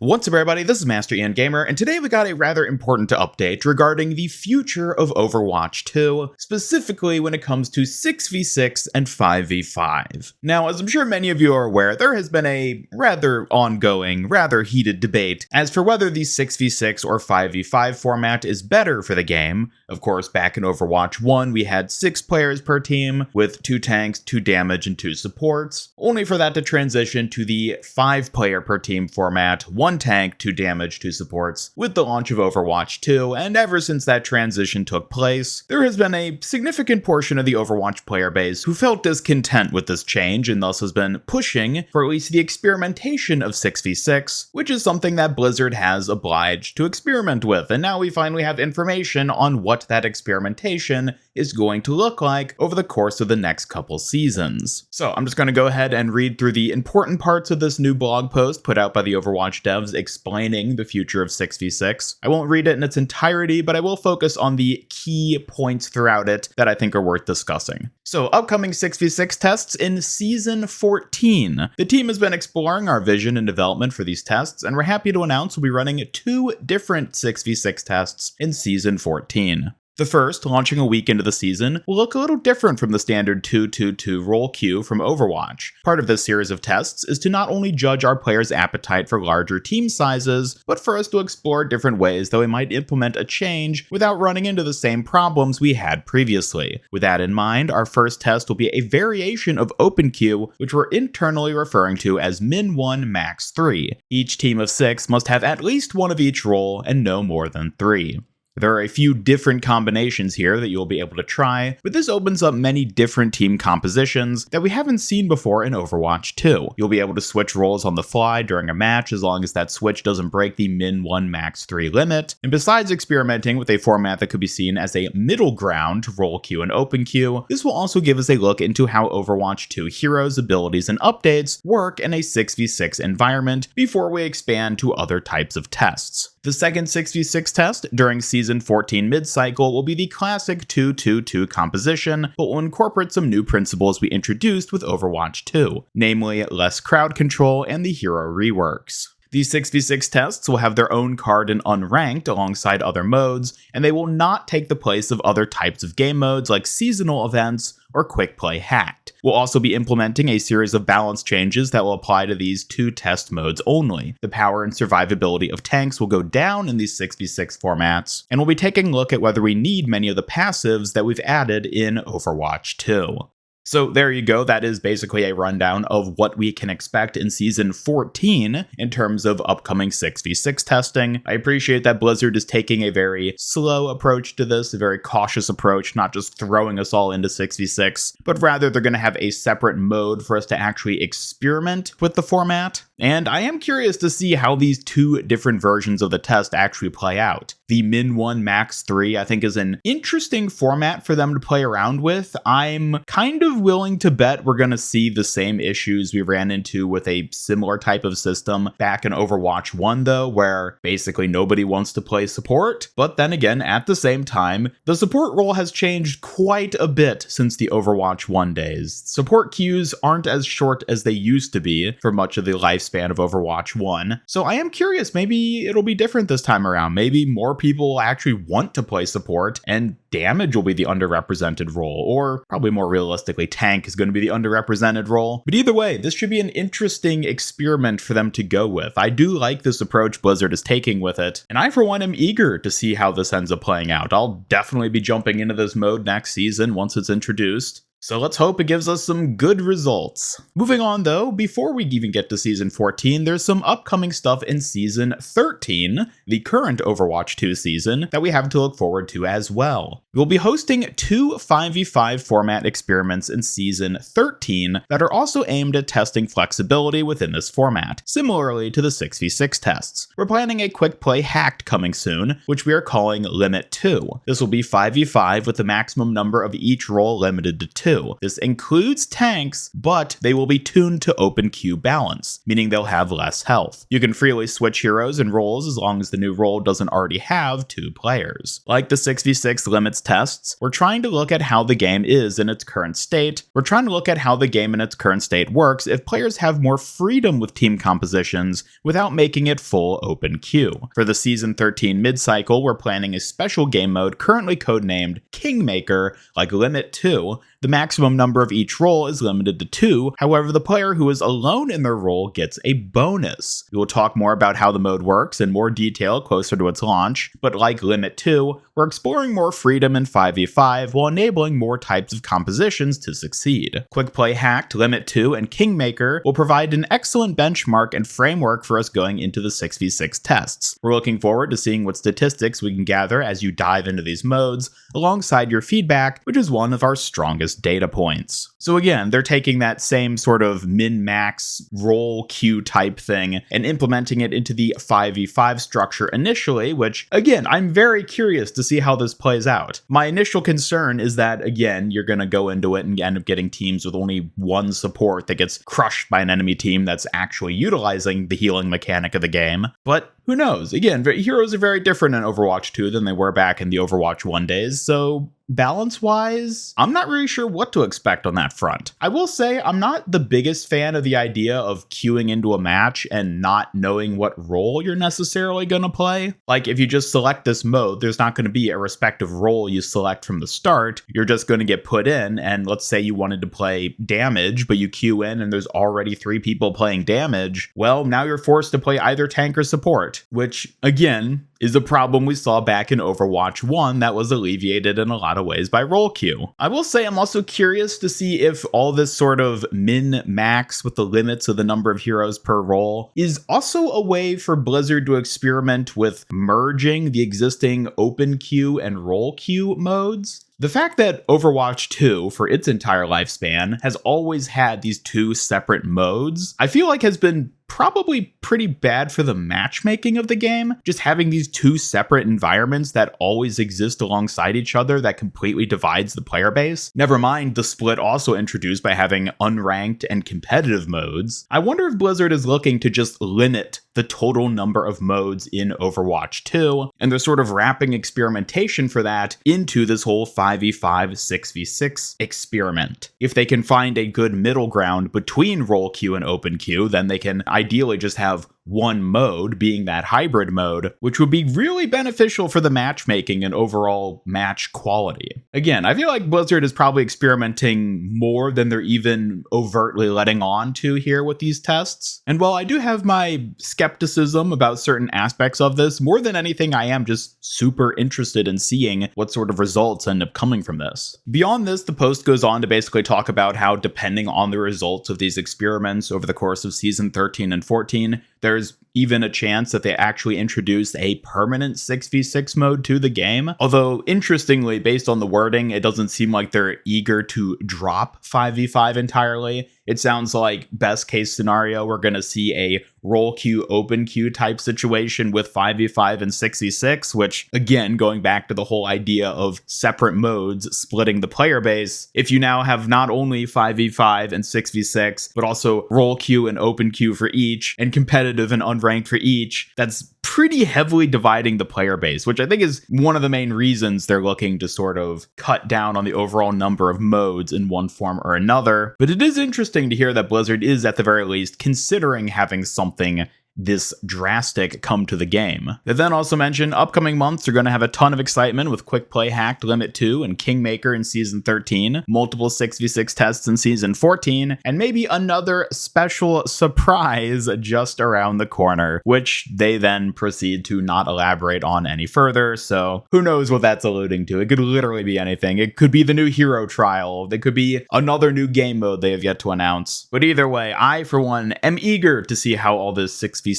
What's up everybody, this is Master Ian Gamer, and today we got a rather important update regarding the future of Overwatch 2, specifically when it comes to 6v6 and 5v5. Now, as I'm sure many of you are aware, there has been a rather ongoing, rather heated debate as for whether the 6v6 or 5v5 format is better for the game. Of course, back in Overwatch 1, we had 6 players per team, with 2 tanks, 2 damage, and 2 supports, only for that to transition to the 5 player per team format, 1 tank, 2 damage, 2 supports, with the launch of Overwatch 2, and ever since that transition took place, there has been a significant portion of the Overwatch player base who felt discontent with this change and thus has been pushing for at least the experimentation of 6v6, which is something that Blizzard has obliged to experiment with, and now we finally have information on what that experimentation is going to look like over the course of the next couple seasons. So I'm just going to go ahead and read through the important parts of this new blog post put out by the Overwatch devs explaining the future of 6v6. I won't read it in its entirety, but I will focus on the key points throughout it that I think are worth discussing. So, upcoming 6v6 tests in Season 14. The team has been exploring our vision and development for these tests, and we're happy to announce we'll be running 2 different 6v6 tests in Season 14. The first, launching a week into the season, will look a little different from the standard 2-2-2 role queue from Overwatch. Part of this series of tests is to not only judge our players' appetite for larger team sizes, but for us to explore different ways that we might implement a change without running into the same problems we had previously. With that in mind, our first test will be a variation of open queue, which we're internally referring to as Min 1 Max 3. Each team of 6 must have at least 1 of each role and no more than 3. There are a few different combinations here that you'll be able to try, but this opens up many different team compositions that we haven't seen before in Overwatch 2. You'll be able to switch roles on the fly during a match as long as that switch doesn't break the Min 1 Max 3 limit, and besides experimenting with a format that could be seen as a middle ground to role queue and open queue, this will also give us a look into how Overwatch 2 heroes, abilities, and updates work in a 6v6 environment before we expand to other types of tests. The second 6v6 test during Season 14 mid-cycle will be the classic 2-2-2 composition, but will incorporate some new principles we introduced with Overwatch 2, namely less crowd control and the hero reworks. These 6v6 tests will have their own card in unranked alongside other modes, and they will not take the place of other types of game modes like seasonal events or quick play hacked. We'll also be implementing a series of balance changes that will apply to these 2 test modes only. The power and survivability of tanks will go down in these 6v6 formats, and we'll be taking a look at whether we need many of the passives that we've added in Overwatch 2. So there you go, that is basically a rundown of what we can expect in Season 14 in terms of upcoming 6v6 testing. I appreciate that Blizzard is taking a very slow approach to this, a very cautious approach, not just throwing us all into 6v6, but rather they're going to have a separate mode for us to actually experiment with the format. And I am curious to see how these 2 different versions of the test actually play out. The Min 1 Max 3 I think is an interesting format for them to play around with. I'm kind of willing to bet we're going to see the same issues we ran into with a similar type of system back in Overwatch 1 though, where basically nobody wants to play support. But then again, at the same time, the support role has changed quite a bit since the Overwatch 1 days. Support queues aren't as short as they used to be for much of the lifespan of Overwatch 1. So I am curious, maybe it'll be different this time around. Maybe more people actually want to play support and damage will be the underrepresented role, or probably more realistically, tank is going to be the underrepresented role. But either way, this should be an interesting experiment for them to go with. I do like this approach Blizzard is taking with it, and I for one am eager to see how this ends up playing out. I'll definitely be jumping into this mode next season once it's introduced. So let's hope it gives us some good results. Moving on though, before we even get to Season 14, there's some upcoming stuff in Season 13, the current Overwatch 2 season, that we have to look forward to as well. We'll be hosting 2 5v5 format experiments in Season 13 that are also aimed at testing flexibility within this format, similarly to the 6v6 tests. We're planning a quick play hacked coming soon, which we are calling Limit 2. This will be 5v5 with the maximum number of each role limited to 2. This includes tanks, but they will be tuned to open queue balance, meaning they'll have less health. You can freely switch heroes and roles as long as the new role doesn't already have 2 players. Like the 6v6 limits playtest tests, we're trying to look at how the game is in its current state. We're trying to look at how the game in its current state works if players have more freedom with team compositions without making it full open queue. For the Season 13 mid-cycle, we're planning a special game mode currently codenamed Kingmaker, like Limit 2. The maximum number of each role is limited to 2, however the player who is alone in their role gets a bonus. We will talk more about how the mode works in more detail closer to its launch, but like Limit 2, we're exploring more freedom in 5v5 while enabling more types of compositions to succeed. Quick Play Hacked, Limit 2, and Kingmaker will provide an excellent benchmark and framework for us going into the 6v6 tests. We're looking forward to seeing what statistics we can gather as you dive into these modes, alongside your feedback, which is one of our strongest data points. So again, they're taking that same sort of min-max role queue type thing and implementing it into the 5v5 structure initially, which again, I'm very curious to see how this plays out. My initial concern is that, again, you're going to go into it and end up getting teams with only one support that gets crushed by an enemy team that's actually utilizing the healing mechanic of the game. But who knows? Again, heroes are very different in Overwatch 2 than they were back in the Overwatch 1 days, so balance-wise, I'm not really sure what to expect on that front. I will say I'm not the biggest fan of the idea of queuing into a match and not knowing what role you're necessarily going to play. Like, if you just select this mode, there's not going to be a respective role you select from the start. You're just going to get put in, and let's say you wanted to play damage, but you queue in and there's already 3 people playing damage. Well, now you're forced to play either tank or support, which, again, is a problem we saw back in Overwatch 1 that was alleviated in a lot of ways by role queue. I will say I'm also curious to see if all this sort of min-max with the limits of the number of heroes per role is also a way for Blizzard to experiment with merging the existing open queue and role queue modes. The fact that Overwatch 2, for its entire lifespan, has always had these 2 separate modes, I feel like has been probably pretty bad for the matchmaking of the game. Just having these 2 separate environments that always exist alongside each other that completely divides the player base. Never mind the split also introduced by having unranked and competitive modes. I wonder if Blizzard is looking to just limit the total number of modes in Overwatch 2, and they're sort of wrapping experimentation for that into this whole 5v5, 6v6 experiment. If they can find a good middle ground between role queue and open queue, then they can ideally just have one mode, being that hybrid mode, which would be really beneficial for the matchmaking and overall match quality. Again, I feel like Blizzard is probably experimenting more than they're even overtly letting on to here with these tests. And while I do have my skepticism about certain aspects of this, more than anything, I am just super interested in seeing what sort of results end up coming from this. Beyond this, the post goes on to basically talk about how, depending on the results of these experiments over the course of Season 13 and 14, there's even a chance that they actually introduce a permanent 6v6 mode to the game. Although, interestingly, based on the wording, it doesn't seem like they're eager to drop 5v5 entirely. It sounds like best case scenario, we're going to see a role queue, open queue type situation with 5v5 and 6v6, which, again, going back to the whole idea of separate modes splitting the player base, if you now have not only 5v5 and 6v6, but also role queue and open queue for each, and competitive and unranked for each, that's pretty heavily dividing the player base, which I think is one of the main reasons they're looking to sort of cut down on the overall number of modes in one form or another. But it is interesting to hear that Blizzard is, at the very least, considering having something this drastic come to the game. They then also mention upcoming months are going to have a ton of excitement with Quick Play Hacked Limit 2 and Kingmaker in Season 13, multiple 6v6 tests in Season 14, and maybe another special surprise just around the corner, which they then proceed to not elaborate on any further, so who knows what that's alluding to. It could literally be anything. It could be the new hero trial. It could be another new game mode they have yet to announce. But either way, I, for one, am eager to see how all this 6v6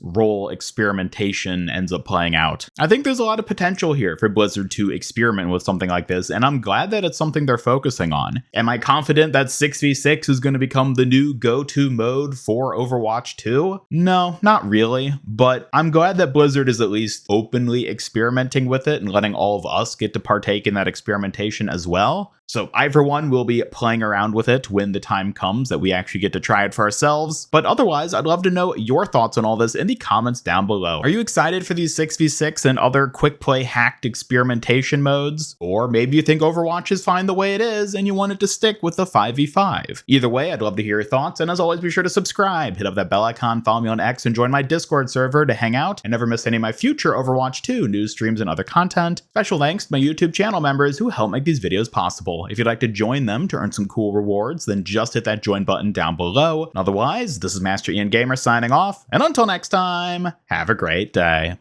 role experimentation ends up playing out. I think there's a lot of potential here for Blizzard to experiment with something like this, and I'm glad that it's something they're focusing on. Am I confident that 6v6 is going to become the new go-to mode for Overwatch 2? No, not really, but I'm glad that Blizzard is at least openly experimenting with it and letting all of us get to partake in that experimentation as well. So I, for one, will be playing around with it when the time comes that we actually get to try it for ourselves. But otherwise, I'd love to know your thoughts on all this in the comments down below. Are you excited for these 6v6 and other quick play hacked experimentation modes? Or maybe you think Overwatch is fine the way it is and you want it to stick with the 5v5? Either way, I'd love to hear your thoughts, and as always, be sure to subscribe, hit up that bell icon, follow me on X, and join my Discord server to hang out and never miss any of my future Overwatch 2 news streams and other content. Special thanks to my YouTube channel members who help make these videos possible. If you'd like to join them to earn some cool rewards, then just hit that join button down below. Otherwise, this is Master Ian Gamer signing off, and until next time, have a great day.